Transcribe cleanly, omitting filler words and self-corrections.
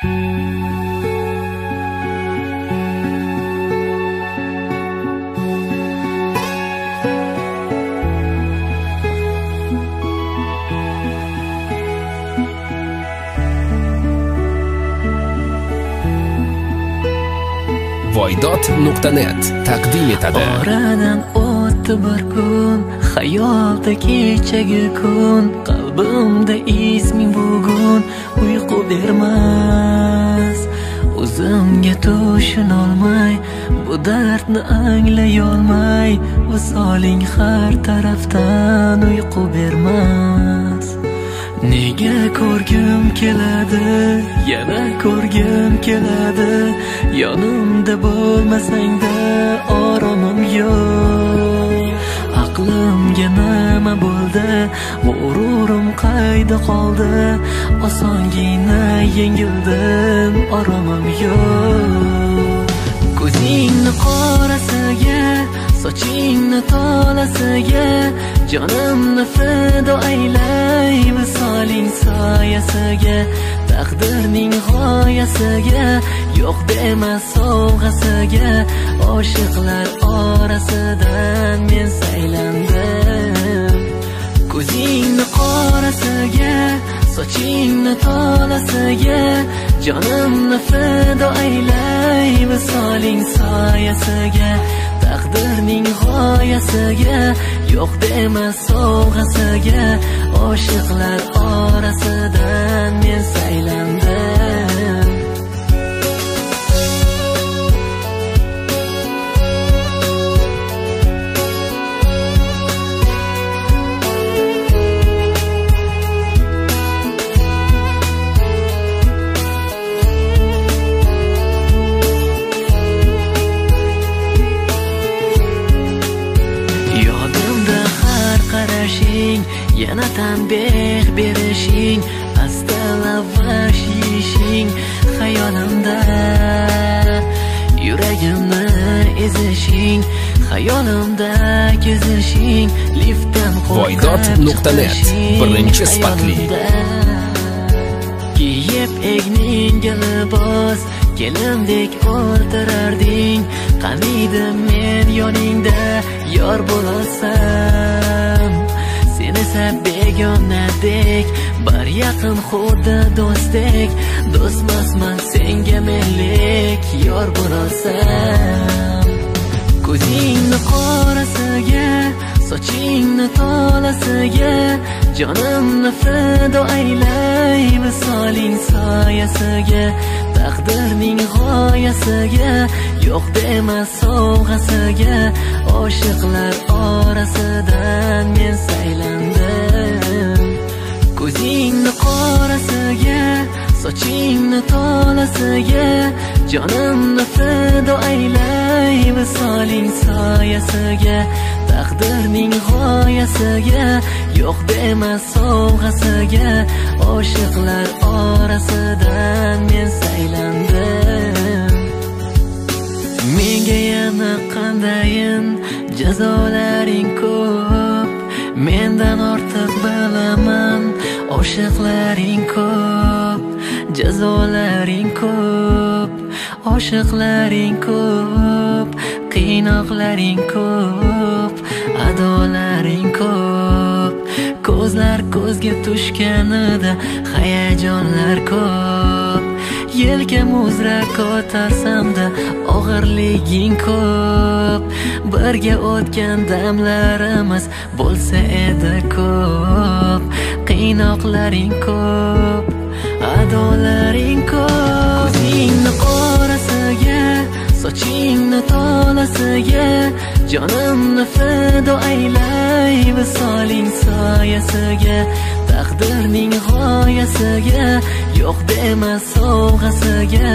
Voydod.net taqdim etadi. Oradan o'tdi bir kun, xayolda kechagi kun, qalbimda isming bugun uyqu bermas. O'zimga tushunolmay, bu dardni anglayolmay, visoling har tarafdan uyqu bermas. Nega ko'rgim keladi, yana ko'rgim keladi, yonimda bo'lmasangda oromim yo'q. Aqlimga nima bo'ldi, g'ururim qayda qoldi, osongina yengildim, oromim yo'q. Ko'zingni qorasiga, sochingni tolasiga, jonimni fido aylay, visoling soyasiga, taqdirning g'oyasiga, yo'q dema sovg'asiga, oshiqlar orasidan men saylandim. Ko'zingni qorasiga, sochingni tolasiga, jonimni fido aylay, visoling soyasiga, taqdirning g'oyasiga, yo'q dema sovg'asiga, oshiqlar orasidan men saylandim. Yana tanbeh berishing, asta lavash yeyishing xayolimda, yuragimni ezishing, xayolimda kezishing, liftdan Voydod.net birinchi sifatli. Kiyib egningga libos, kelimdek o'ltirarding, qaniydim men yoningda yor bo'lasam. Sen esa begonadek, bir yaqin xuddi do'stdek, do'stmasman senga menlik yor bo'lasam. Ko'zingni qorasiga, sochingni tolasiga, jonimni fido aylay, visoling soyasiga, taqdirning g'oyasiga, yo'q dema sovg'asiga, oshiqlar orasidan men saylandim. Ko'zingni qorasiga, sochingni tolasiga, jonimni fido aylay, visoling soyasiga, taqdirning g'oyasiga, yo'q dema sovg'asiga, oshiqlar orasidan men saylandim. Menga yana qandayin jazolaring ko'p, mendan ortiq bilaman, oshiqlaring ko'p, jazolaring ko'p, oshiqlaring ko'p, qiynoqlaring ko'p, adolaring ko'p, ko'zlar ko'zga tushganida hayajonlar ko'p, yelkam uzra ko'tarsamda og'irliging ko'p, birga o'tgan damlarimiz bo'lsa edi ko'p, qiynoqlaring ko'p, adolaring ko'p. Ko'zingni qorasiga, sochingni tolasiga, jonimni fido aylay, visoling soyasiga, taqdirning g'oyasiga, yo'q dema sovg'asiga,